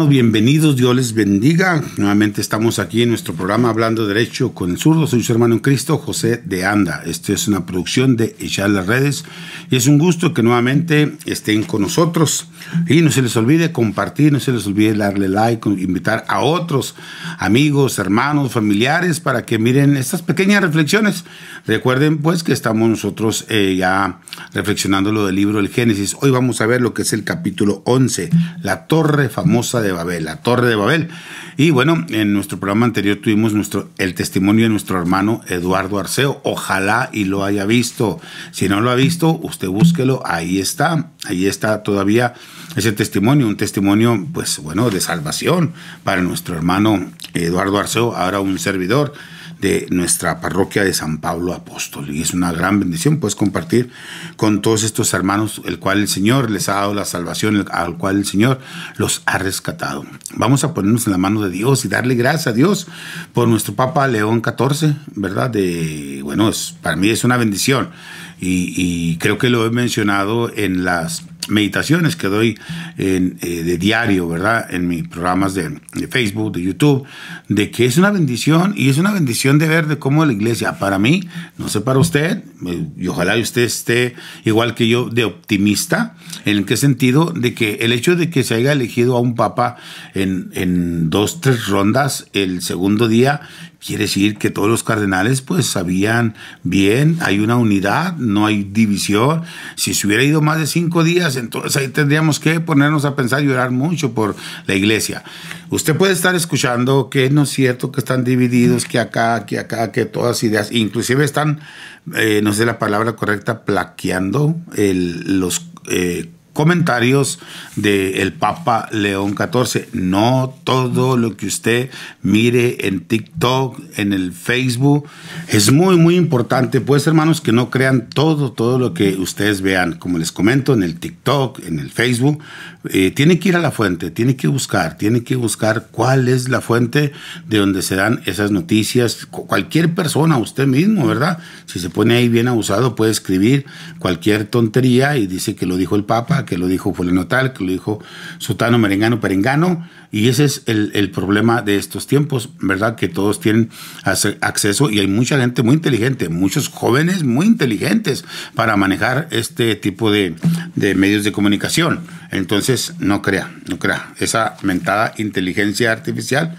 Bienvenidos, Dios les bendiga. Nuevamente estamos aquí en nuestro programa Hablando Derecho con el Zurdo. Soy su hermano en Cristo, José de Anda. Esta es una producción de Echar las Redes y es un gusto que nuevamente estén con nosotros. Y no se les olvide compartir, no se les olvide darle like, invitar a otros amigos, hermanos, familiares para que miren estas pequeñas reflexiones. Recuerden pues que estamos nosotros ya reflexionando lo del libro del Génesis. Hoy vamos a ver lo que es el capítulo 11, la torre famosa de Babel, la Torre de Babel. Y bueno, en nuestro programa anterior tuvimos el testimonio de nuestro hermano Eduardo Arceo. Ojalá y lo haya visto. Si no lo ha visto, usted búsquelo. Ahí está todavía ese testimonio, un testimonio, pues bueno, de salvación para nuestro hermano Eduardo Arceo, ahora un servidor de nuestra parroquia de San Pablo Apóstol. Y es una gran bendición pues compartir con todos estos hermanos, el cual el Señor les ha dado la salvación, al cual el Señor los ha rescatado. Vamos a ponernos en la mano de Dios y darle gracias a Dios por nuestro Papa León XIV, ¿verdad? Bueno, para mí es una bendición y creo que lo he mencionado en las meditaciones que doy de diario, ¿verdad? En mis programas de Facebook, de YouTube, de que es una bendición y es una bendición de ver de cómo la iglesia, para mí, no sé para usted, y ojalá usted esté igual que yo de optimista, ¿en qué sentido? De que el hecho de que se haya elegido a un papa en 2, 3 rondas el segundo día, quiere decir que todos los cardenales pues sabían bien, hay una unidad, no hay división. Si se hubiera ido más de 5 días, entonces ahí tendríamos que ponernos a pensar y orar mucho por la iglesia. Usted puede estar escuchando que no es cierto, que están divididos, que acá, que todas ideas, inclusive están, no sé la palabra correcta, plaqueando los comentarios del Papa León XIV. No todo lo que usted mire en TikTok, en el Facebook, es muy, muy importante. Pues, hermanos, que no crean todo lo que ustedes vean. Como les comento, en el TikTok, en el Facebook, tiene que ir a la fuente, tiene que buscar cuál es la fuente de donde se dan esas noticias. Cualquier persona, usted mismo, ¿verdad? Si se pone ahí bien abusado, puede escribir cualquier tontería y dice que lo dijo el Papa, que lo dijo fulano tal, que lo dijo sutano, merengano, perengano, y ese es el problema de estos tiempos, ¿verdad? Que todos tienen acceso y hay mucha gente muy inteligente, muchos jóvenes muy inteligentes para manejar este tipo de medios de comunicación. Entonces, no crea esa mentada inteligencia artificial.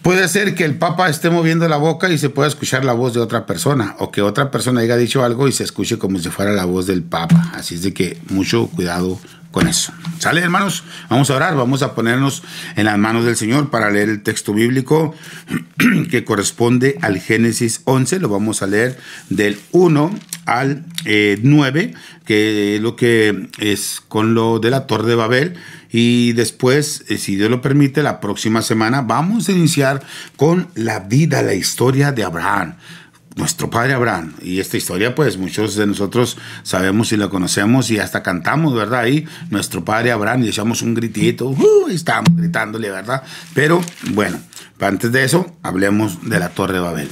Puede ser que el Papa esté moviendo la boca y se pueda escuchar la voz de otra persona, o que otra persona haya dicho algo y se escuche como si fuera la voz del Papa. Así es de que mucho cuidado con eso. ¿Sale, hermanos? Vamos a orar, vamos a ponernos en las manos del Señor para leer el texto bíblico que corresponde al Génesis 11. Lo vamos a leer del 1 al 9, que es lo que es con lo de la Torre de Babel. Y después, si Dios lo permite, la próxima semana vamos a iniciar con la vida, la historia de Abraham, nuestro padre Abraham. Y esta historia, pues, muchos de nosotros sabemos y la conocemos y hasta cantamos, ¿verdad? Ahí, nuestro padre Abraham, y echamos un gritito, estamos gritándole, ¿verdad? Pero, bueno, antes de eso, hablemos de la Torre de Babel.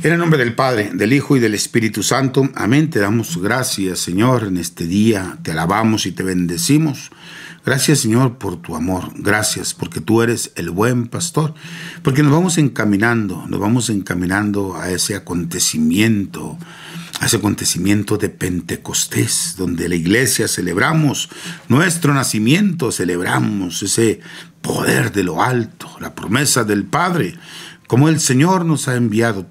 En el nombre del Padre, del Hijo y del Espíritu Santo, amén. Te damos gracias, Señor, en este día. Te alabamos y te bendecimos. Gracias, Señor, por tu amor. Gracias porque tú eres el buen pastor. Porque nos vamos encaminando a ese acontecimiento de Pentecostés, donde la iglesia celebramos nuestro nacimiento, celebramos ese poder de lo alto, la promesa del Padre, como el Señor nos ha enviado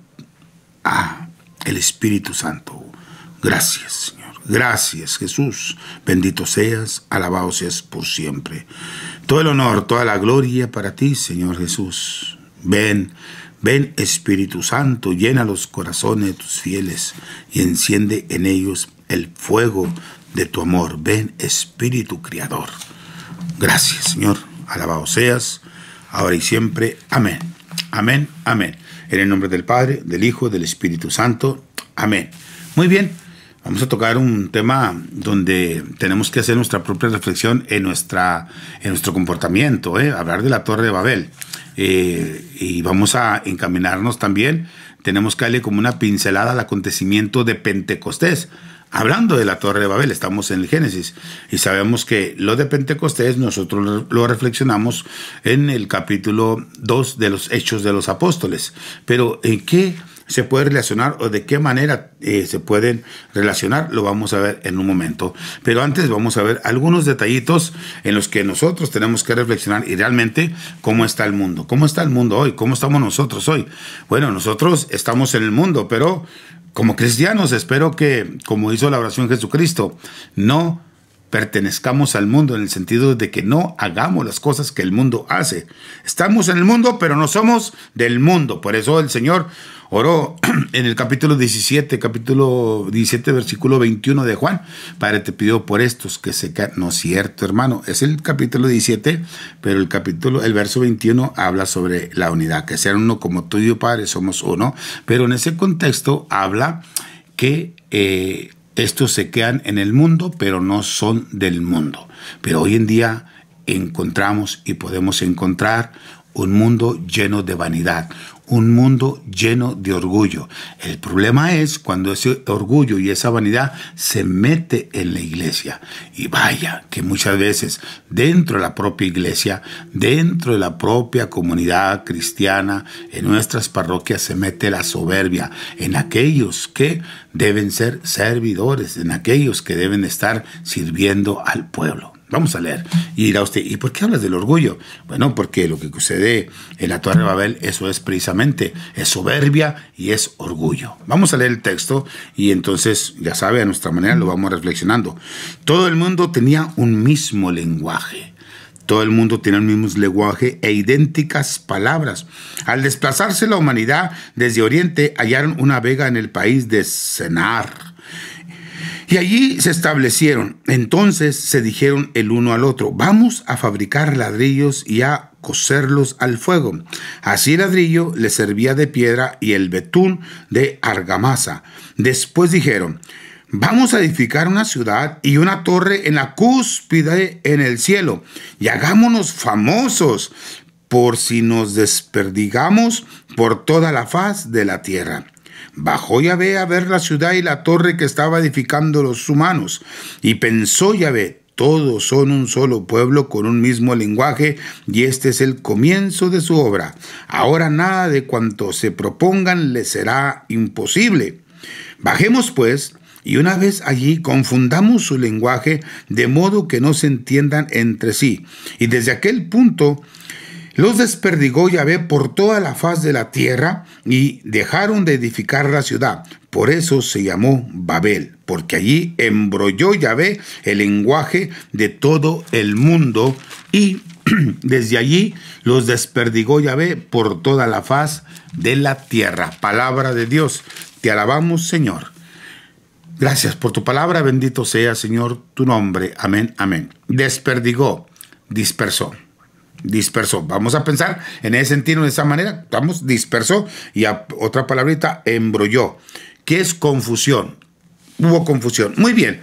el Espíritu Santo. Gracias, Señor. Gracias, Jesús. Bendito seas, alabado seas por siempre. Todo el honor, toda la gloria para ti, Señor Jesús. Ven, Espíritu Santo, llena los corazones de tus fieles y enciende en ellos el fuego de tu amor. Ven, Espíritu Criador. Gracias, Señor. Alabado seas, ahora y siempre. Amén. Amén, amén. En el nombre del Padre, del Hijo, del Espíritu Santo. Amén. Muy bien. Vamos a tocar un tema donde tenemos que hacer nuestra propia reflexión en nuestro comportamiento, hablar de la Torre de Babel. Y vamos a encaminarnos también, tenemos que darle como una pincelada al acontecimiento de Pentecostés. hablando de la Torre de Babel, estamos en el Génesis y sabemos que lo de Pentecostés nosotros lo reflexionamos en el capítulo 2 de los Hechos de los Apóstoles. Pero ¿en qué se puede relacionar o de qué manera se pueden relacionar? Lo vamos a ver en un momento. Pero antes vamos a ver algunos detallitos en los que nosotros tenemos que reflexionar y realmente cómo está el mundo. ¿Cómo está el mundo hoy? ¿Cómo estamos nosotros hoy? Bueno, nosotros estamos en el mundo, pero como cristianos espero que, como hizo la oración Jesucristo, no pertenezcamos al mundo en el sentido de que no hagamos las cosas que el mundo hace. Estamos en el mundo, pero no somos del mundo. Por eso el Señor oró en el capítulo 17, versículo 21 de Juan. Padre, te pido por estos que se caen. No es cierto, hermano. Es el capítulo 17, pero el verso 21 habla sobre la unidad. Que sean uno como tú y yo, Padre, somos uno. Pero en ese contexto habla que estos se quedan en el mundo, pero no son del mundo. Pero hoy en día encontramos y podemos encontrar un mundo lleno de vanidad, un mundo lleno de orgullo. El problema es cuando ese orgullo y esa vanidad se mete en la iglesia. Y vaya que muchas veces dentro de la propia iglesia, dentro de la propia comunidad cristiana, en nuestras parroquias se mete la soberbia en aquellos que deben ser servidores, en aquellos que deben estar sirviendo al pueblo. Vamos a leer. Y dirá usted, ¿y por qué hablas del orgullo? Bueno, porque lo que sucede en la Torre de Babel, eso es precisamente, es soberbia y es orgullo. Vamos a leer el texto y entonces, ya sabe, a nuestra manera lo vamos reflexionando. Todo el mundo tenía un mismo lenguaje. Todo el mundo tenía el mismo lenguaje e idénticas palabras. Al desplazarse la humanidad desde Oriente, hallaron una vega en el país de Senar. Y allí se establecieron. Entonces se dijeron el uno al otro, vamos a fabricar ladrillos y a cocerlos al fuego. Así el ladrillo le servía de piedra y el betún de argamasa. Después dijeron, vamos a edificar una ciudad y una torre en la cúspide en el cielo y hagámonos famosos por si nos desperdigamos por toda la faz de la tierra. Bajó Yahvé a ver la ciudad y la torre que estaba edificando los humanos, y pensó Yahvé, todos son un solo pueblo con un mismo lenguaje, y este es el comienzo de su obra. Ahora nada de cuanto se propongan les será imposible. Bajemos pues, y una vez allí confundamos su lenguaje, de modo que no se entiendan entre sí. Y desde aquel punto los desperdigó Yahvé por toda la faz de la tierra y dejaron de edificar la ciudad. Por eso se llamó Babel, porque allí embrolló Yahvé el lenguaje de todo el mundo y desde allí los desperdigó Yahvé por toda la faz de la tierra. Palabra de Dios. Te alabamos, Señor. Gracias por tu palabra. Bendito sea, Señor, tu nombre. Amén, amén. Desperdigó, dispersó. Vamos a pensar en ese sentido, de esa manera. Vamos, dispersó. Y otra palabrita, embrolló. ¿Qué es confusión? Hubo confusión. Muy bien.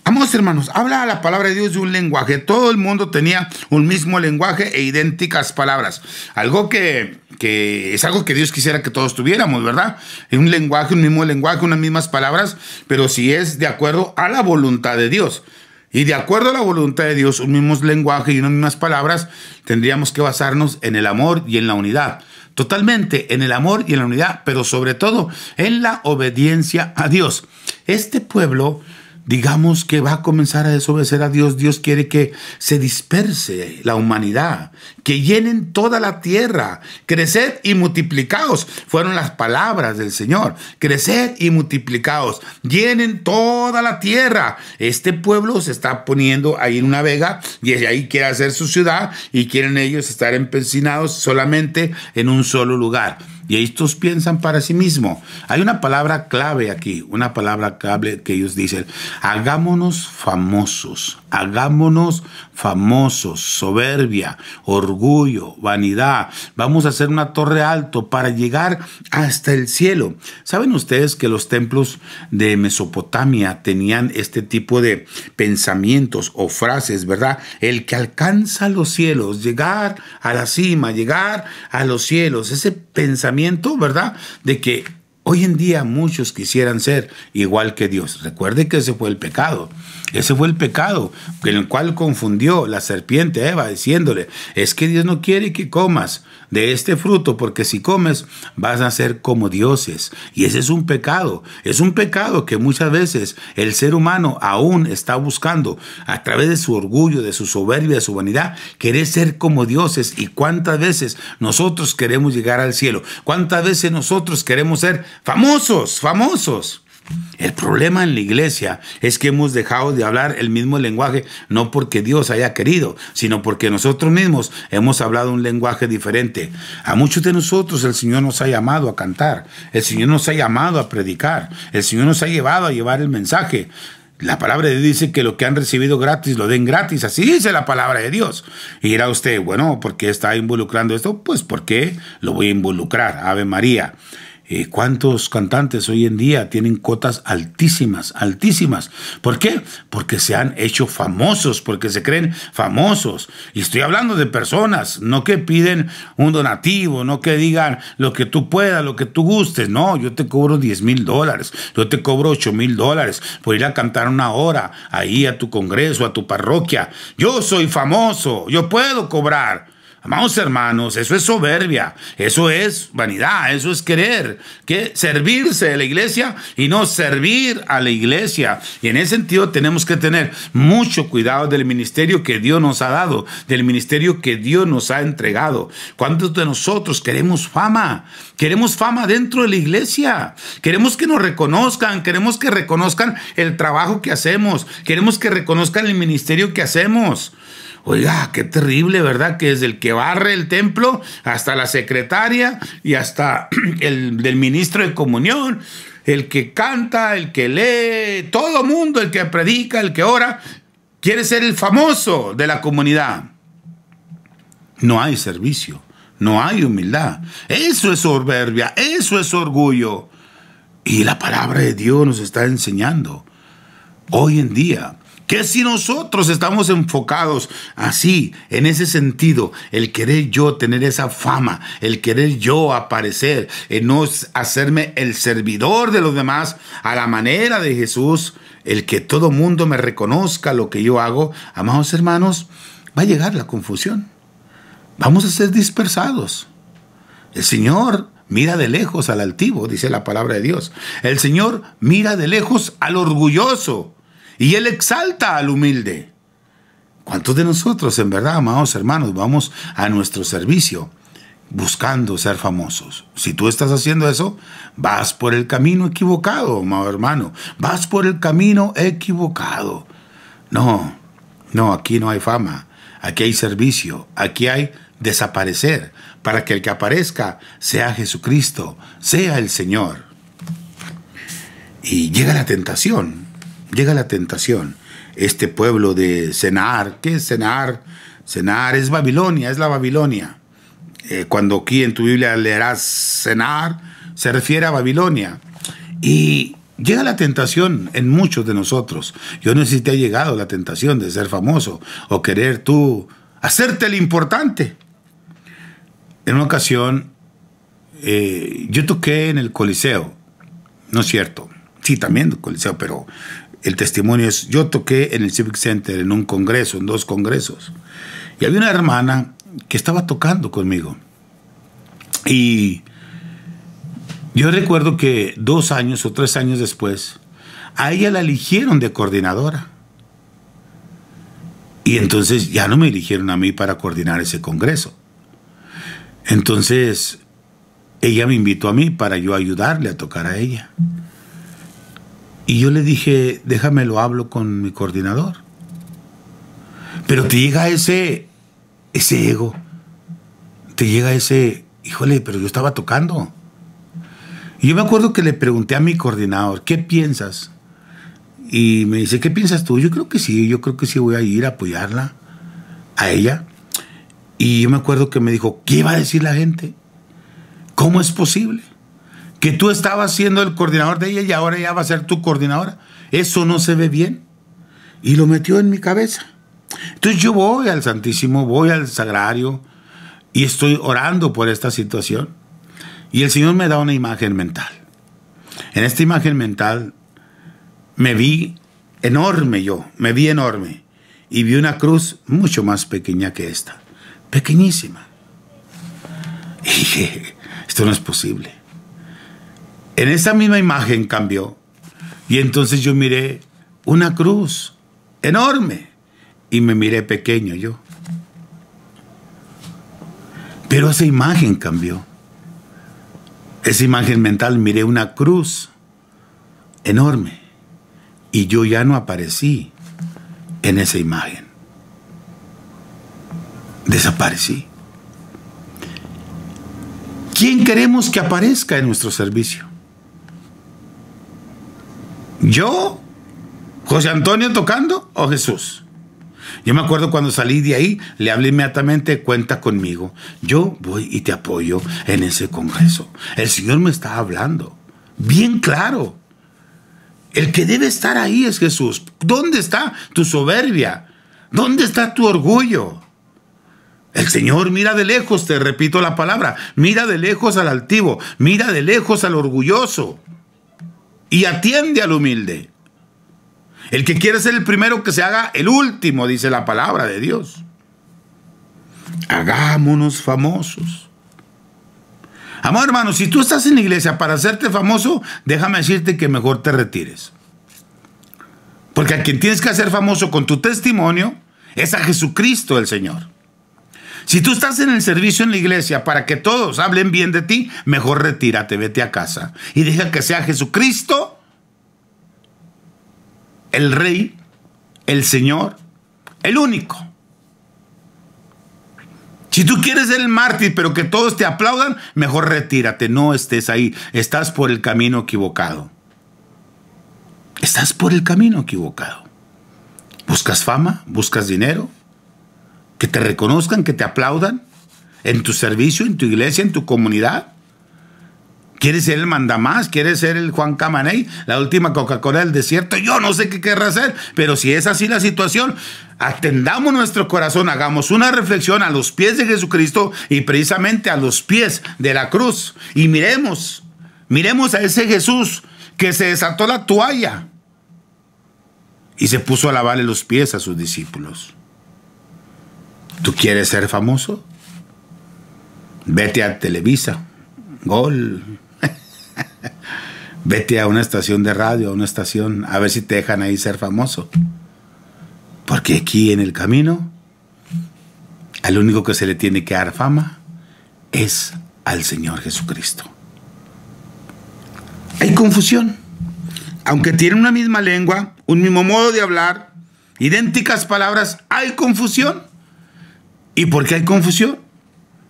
Vamos, hermanos, habla la palabra de Dios de un lenguaje. Todo el mundo tenía un mismo lenguaje e idénticas palabras. Algo que es algo que Dios quisiera que todos tuviéramos, ¿verdad? Un lenguaje, un mismo lenguaje, unas mismas palabras, pero si es de acuerdo a la voluntad de Dios. Y de acuerdo a la voluntad de Dios, un mismo lenguaje y unas mismas palabras, tendríamos que basarnos en el amor y en la unidad. Totalmente en el amor y en la unidad, pero sobre todo en la obediencia a Dios. Este pueblo, digamos que va a comenzar a desobedecer a Dios. Dios quiere que se disperse la humanidad, que llenen toda la tierra. Creced y multiplicaos. Fueron las palabras del Señor. Creced y multiplicaos. Llenen toda la tierra. Este pueblo se está poniendo ahí en una vega y ahí quiere hacer su ciudad y quieren ellos estar empecinados solamente en un solo lugar. Y estos piensan para sí mismos. Hay una palabra clave aquí, una palabra clave que ellos dicen, hagámonos famosos, soberbia, orgullo, vanidad. Vamos a hacer una torre alto para llegar hasta el cielo. ¿Saben ustedes que los templos de Mesopotamia tenían este tipo de pensamientos o frases, verdad? El que alcanza los cielos, llegar a la cima, llegar a los cielos, ese pensamiento, ¿verdad? De que Hoy en día muchos quisieran ser igual que Dios. Recuerde que ese fue el pecado. Ese fue el pecado en el cual confundió la serpiente a Eva diciéndole, es que Dios no quiere que comas de este fruto porque si comes vas a ser como dioses. Y ese es un pecado. Es un pecado que muchas veces el ser humano aún está buscando a través de su orgullo, de su soberbia, de su vanidad, querer ser como dioses. Y cuántas veces nosotros queremos llegar al cielo. Cuántas veces nosotros queremos ser famosos. El problema en la iglesia es que hemos dejado de hablar el mismo lenguaje, no porque Dios haya querido, sino porque nosotros mismos hemos hablado un lenguaje diferente. A muchos de nosotros el Señor nos ha llamado a cantar, el Señor nos ha llamado a predicar, el Señor nos ha llevado a llevar el mensaje. La palabra de Dios dice que lo que han recibido gratis, lo den gratis. Así dice la palabra de Dios. Y dirá usted, bueno, ¿por qué está involucrando esto? Pues porque lo voy a involucrar. Ave María. ¿Cuántos cantantes hoy en día tienen cotas altísimas? ¿Por qué? Porque se han hecho famosos, porque se creen famosos. Y estoy hablando de personas, no que piden un donativo, no que digan lo que tú puedas, lo que tú gustes. No, yo te cobro $10,000, yo te cobro $8,000 por ir a cantar una hora ahí a tu congreso, a tu parroquia. Yo soy famoso, yo puedo cobrar. Amados hermanos, eso es soberbia, eso es vanidad, eso es querer que servirse de la iglesia y no servir a la iglesia. Y en ese sentido tenemos que tener mucho cuidado del ministerio que Dios nos ha dado, del ministerio que Dios nos ha entregado. ¿Cuántos de nosotros queremos fama? Queremos fama dentro de la iglesia, queremos que nos reconozcan, queremos que reconozcan el trabajo que hacemos, queremos que reconozcan el ministerio que hacemos. Oiga, qué terrible, ¿verdad? Que desde el que barre el templo hasta la secretaria y hasta el del ministro de comunión, el que canta, el que lee, todo mundo, el que predica, el que ora, quiere ser el famoso de la comunidad. No hay servicio, no hay humildad. Eso es soberbia, eso es orgullo. Y la palabra de Dios nos está enseñando hoy en día que si nosotros estamos enfocados así, en ese sentido, el querer yo tener esa fama, el querer yo aparecer, el no hacerme el servidor de los demás a la manera de Jesús, el que todo mundo me reconozca lo que yo hago, amados hermanos, va a llegar la confusión. Vamos a ser dispersados. El Señor mira de lejos al altivo, dice la palabra de Dios. El Señor mira de lejos al orgulloso. Y Él exalta al humilde. ¿Cuántos de nosotros, en verdad, amados hermanos, vamos a nuestro servicio buscando ser famosos? Si tú estás haciendo eso, vas por el camino equivocado, amado hermano. Vas por el camino equivocado. No, aquí no hay fama. Aquí hay servicio. Aquí hay desaparecer para que el que aparezca sea Jesucristo, sea el Señor. Y llega la tentación. Este pueblo de Senar, ¿qué es Senar? Senar es Babilonia, es la Babilonia. Cuando aquí en tu Biblia leerás Senar, se refiere a Babilonia. Y llega la tentación en muchos de nosotros. Yo no sé si te ha llegado la tentación de ser famoso o querer tú hacerte el importante. En una ocasión, yo toqué en el Coliseo, ¿no es cierto? Sí, también el Coliseo, pero el testimonio es, yo toqué en el Civic Center en un congreso, en 2 congresos, y había una hermana que estaba tocando conmigo. Y yo recuerdo que 2 años o 3 años después, a ella la eligieron de coordinadora. Y entonces ya no me eligieron a mí para coordinar ese congreso. Entonces ella me invitó a mí para yo ayudarle a tocar a ella. Y yo le dije, déjame lo hablo con mi coordinador. Pero te llega ese ego. Te llega ese, híjole, pero yo estaba tocando. Y yo me acuerdo que le pregunté a mi coordinador, ¿qué piensas? Y me dice, ¿qué piensas tú? Yo creo que sí voy a ir a apoyarla, a ella. Y yo me acuerdo que me dijo, ¿qué iba a decir la gente? ¿Cómo es posible que tú estabas siendo el coordinador de ella y ahora ella va a ser tu coordinadora? Eso no se ve bien. Y lo metió en mi cabeza. Entonces yo voy al Santísimo, voy al Sagrario y estoy orando por esta situación. Y el Señor me da una imagen mental. En esta imagen mental me vi enorme me vi enorme. Y vi una cruz mucho más pequeña que esta, pequeñísima. Y dije, esto no es posible. En esa misma imagen cambió. Y entonces yo miré una cruz enorme y me miré pequeño yo. Pero esa imagen cambió. Esa imagen mental, miré una cruz enorme y yo ya no aparecí en esa imagen. Desaparecí. ¿Quién queremos que aparezca en nuestro servicio? ¿Yo? ¿José Antonio tocando o Jesús? Yo me acuerdo cuando salí de ahí, le hablé inmediatamente, cuenta conmigo. Yo voy y te apoyo en ese congreso. El Señor me está hablando, bien claro. El que debe estar ahí es Jesús. ¿Dónde está tu soberbia? ¿Dónde está tu orgullo? El Señor mira de lejos, te repito la palabra, mira de lejos al altivo, mira de lejos al orgulloso y atiende al humilde. El que quiere ser el primero, que se haga el último, dice la palabra de Dios. Hagámonos famosos. Amor hermano, si tú estás en la iglesia para hacerte famoso, déjame decirte que mejor te retires. Porque a quien tienes que hacer famoso con tu testimonio es a Jesucristo el Señor. Si tú estás en el servicio en la iglesia para que todos hablen bien de ti, mejor retírate, vete a casa y deja que sea Jesucristo el Rey, el Señor, el único. Si tú quieres ser el mártir, pero que todos te aplaudan, mejor retírate, no estés ahí. Estás por el camino equivocado. Estás por el camino equivocado. ¿Buscas fama? ¿Buscas dinero? ¿Que te reconozcan, que te aplaudan? ¿En tu servicio, en tu iglesia, en tu comunidad? ¿Quieres ser el mandamás? ¿Quieres ser el Juan Camaney? La última Coca-Cola del desierto. Yo no sé qué querrá hacer, pero si es así la situación, atendamos nuestro corazón, hagamos una reflexión a los pies de Jesucristo y precisamente a los pies de la cruz. Y miremos a ese Jesús que se desató la toalla y se puso a lavarle los pies a sus discípulos. ¿Tú quieres ser famoso? Vete a Televisa, Gol. Vete a una estación de radio, a una estación, a ver si te dejan ahí ser famoso. Porque aquí en el camino, al único que se le tiene que dar fama es al Señor Jesucristo. Hay confusión. Aunque tienen una misma lengua, un mismo modo de hablar, idénticas palabras, hay confusión. ¿Y por qué hay confusión?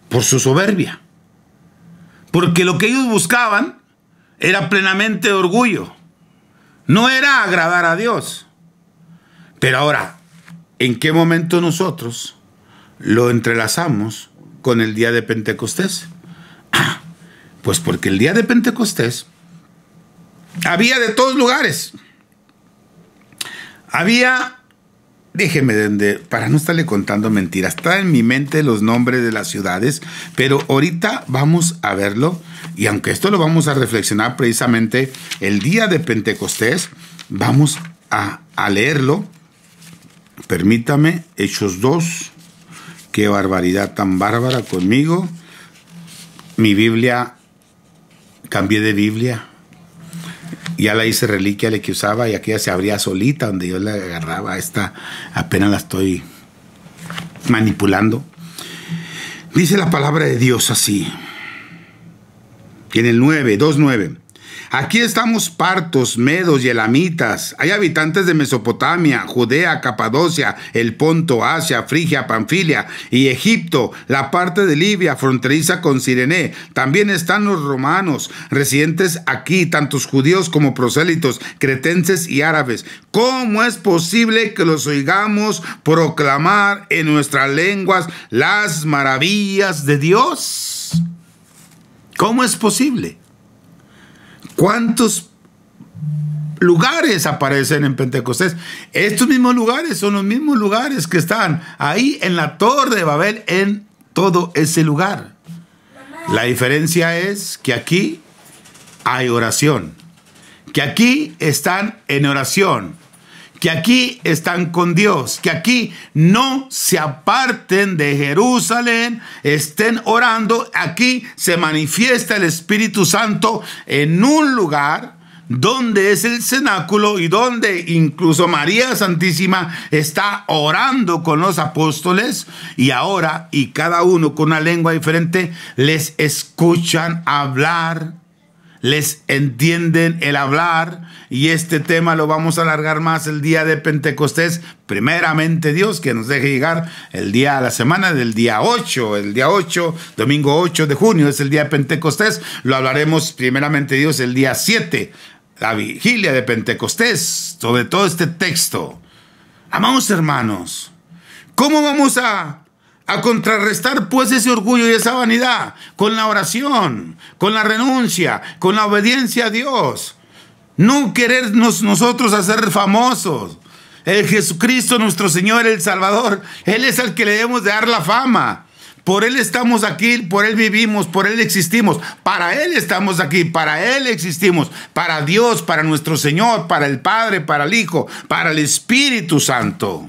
Por su soberbia. Porque lo que ellos buscaban era plenamente orgullo. No era agradar a Dios. Pero ahora, ¿en qué momento nosotros lo entrelazamos con el día de Pentecostés? Pues porque el día de Pentecostés había de todos lugares. Había, para no estarle contando mentiras, está en mi mente los nombres de las ciudades, pero ahorita vamos a verlo, y aunque esto lo vamos a reflexionar precisamente el día de Pentecostés, vamos a leerlo. Permítame, Hechos 2, qué barbaridad tan bárbara conmigo. Mi Biblia, cambié de Biblia. Ya la hice reliquia, la que usaba, y aquella se abría solita, donde yo la agarraba. Esta apenas la estoy manipulando. Dice la palabra de Dios así. En el 2:9. Aquí estamos partos, medos y elamitas. Hay habitantes de Mesopotamia, Judea, Capadocia, el Ponto, Asia, Frigia, Panfilia y Egipto, la parte de Libia fronteriza con Cirene. También están los romanos residentes aquí, tantos judíos como prosélitos, cretenses y árabes. ¿Cómo es posible que los oigamos proclamar en nuestras lenguas las maravillas de Dios? ¿Cómo es posible? ¿Cuántos lugares aparecen en Pentecostés? Estos mismos lugares son los mismos lugares que estaban ahí en la Torre de Babel, en todo ese lugar. La diferencia es que aquí hay oración. que aquí están en oración, que aquí están con Dios, que aquí no se aparten de Jerusalén, estén orando. Aquí se manifiesta el Espíritu Santo en un lugar donde es el cenáculo y donde incluso María Santísima está orando con los apóstoles, y ahora, y cada uno con una lengua diferente, les escuchan hablar, les entienden el hablar. Y este tema lo vamos a alargar más el día de Pentecostés, primeramente Dios, que nos deje llegar el día a la semana del día 8, domingo 8 de junio es el día de Pentecostés. Lo hablaremos primeramente Dios el día 7, la vigilia de Pentecostés, sobre todo este texto. Amados hermanos, ¿cómo vamos a contrarrestar pues ese orgullo y esa vanidad? Con la oración, con la renuncia, con la obediencia a Dios. No querernos nosotros hacer famosos. El Jesucristo, nuestro Señor, el Salvador, Él es al que le debemos de dar la fama. Por Él estamos aquí, por Él vivimos, por Él existimos. Para Él estamos aquí, para Él existimos. Para Dios, para nuestro Señor, para el Padre, para el Hijo, para el Espíritu Santo.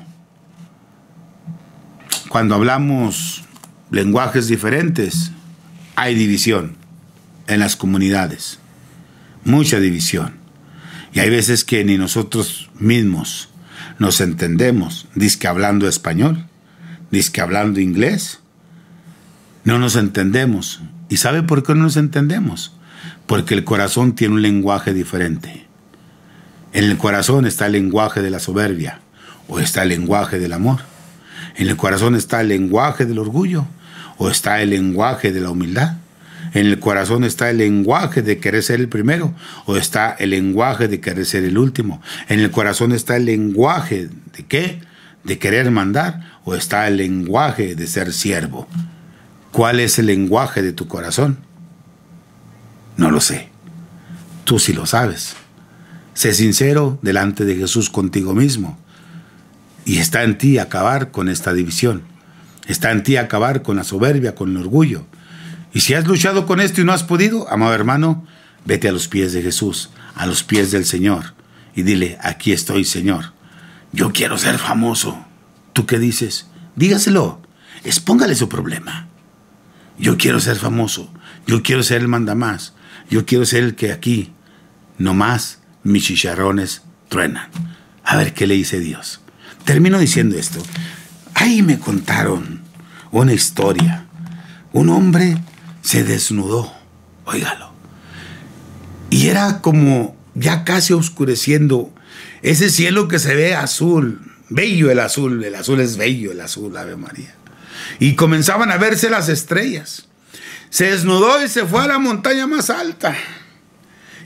Cuando hablamos lenguajes diferentes, hay división en las comunidades. Mucha división. Y hay veces que ni nosotros mismos nos entendemos. Dizque hablando español, dizque hablando inglés. No nos entendemos. ¿Y sabe por qué no nos entendemos? Porque el corazón tiene un lenguaje diferente. En el corazón está el lenguaje de la soberbia, o está el lenguaje del amor. En el corazón está el lenguaje del orgullo, o está el lenguaje de la humildad. En el corazón está el lenguaje de querer ser el primero, o está el lenguaje de querer ser el último. En el corazón está el lenguaje de ¿qué? De querer mandar, o está el lenguaje de ser siervo. ¿Cuál es el lenguaje de tu corazón? No lo sé. Tú sí lo sabes. Sé sincero delante de Jesús contigo mismo. Y está en ti acabar con esta división. Está en ti acabar con la soberbia, con el orgullo. Y si has luchado con esto y no has podido, amado hermano, vete a los pies de Jesús, a los pies del Señor, y dile: aquí estoy, Señor. Yo quiero ser famoso. ¿Tú qué dices? Dígaselo. Expóngale su problema. Yo quiero ser famoso. Yo quiero ser el mandamás. Yo quiero ser el que aquí nomás mis chicharrones truenan. A ver qué le dice Dios. Termino diciendo esto. Ahí me contaron una historia. Un hombre se desnudó, óigalo, y era como ya casi oscureciendo, ese cielo que se ve azul, bello el azul es bello, el azul, Ave María, y comenzaban a verse las estrellas. Se desnudó y se fue a la montaña más alta,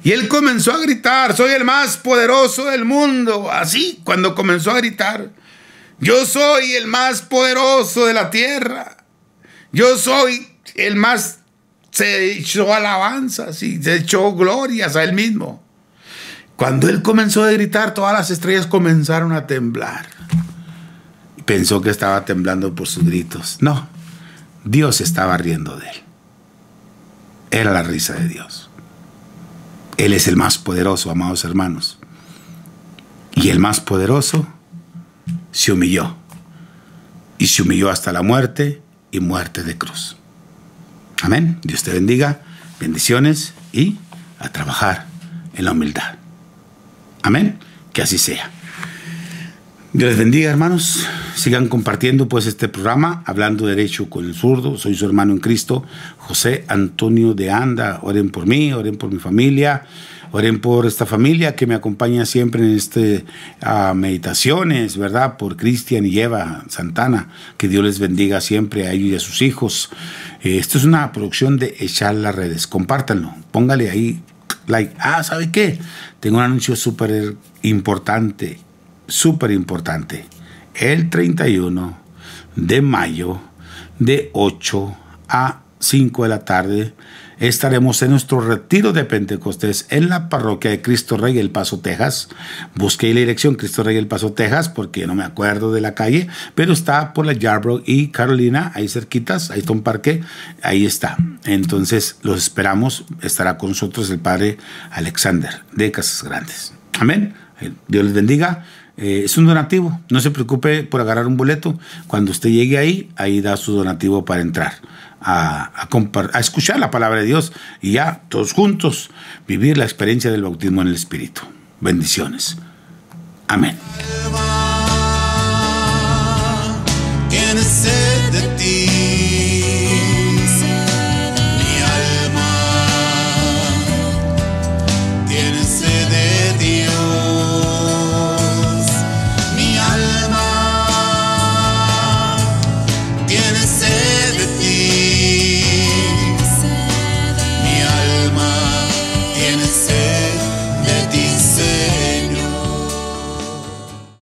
y él comenzó a gritar: soy el más poderoso del mundo. Así, cuando comenzó a gritar: yo soy el más poderoso de la tierra, yo soy el más, se echó alabanzas y se echó glorias a él mismo. Cuando él comenzó a gritar, todas las estrellas comenzaron a temblar. Pensó que estaba temblando por sus gritos. No, Dios estaba riendo de él. Era la risa de Dios. Él es el más poderoso, amados hermanos. Y el más poderoso se humilló. Y se humilló hasta la muerte, y muerte de cruz. Amén. Dios te bendiga. Bendiciones, y a trabajar en la humildad. Amén. Que así sea. Dios les bendiga, hermanos. Sigan compartiendo pues este programa, Hablando Derecho con el Zurdo. Soy su hermano en Cristo, José Antonio de Anda. Oren por mí, oren por mi familia, oren por esta familia que me acompaña siempre en meditaciones, ¿verdad? Por Cristian y Eva Santana. Que Dios les bendiga siempre a ellos y a sus hijos. Esto es una producción de Echar las Redes. Compártanlo, póngale ahí like. ¿Sabe qué? Tengo un anuncio súper importante. El 31 de mayo, de 8 a 5 de la tarde, estaremos en nuestro retiro de Pentecostés en la parroquia de Cristo Rey, El Paso, Texas. Busqué la dirección Cristo Rey, El Paso, Texas, porque no me acuerdo de la calle, pero está por la Yarborough y Carolina, ahí cerquitas, ahí está un parque, ahí está. Entonces los esperamos. Estará con nosotros el padre Alexander de Casas Grandes. Amén. Dios les bendiga. Es un donativo. No se preocupe por agarrar un boleto. Cuando usted llegue ahí da su donativo para entrar a escuchar la palabra de Dios y ya todos juntos vivir la experiencia del bautismo en el Espíritu. Bendiciones. Amén.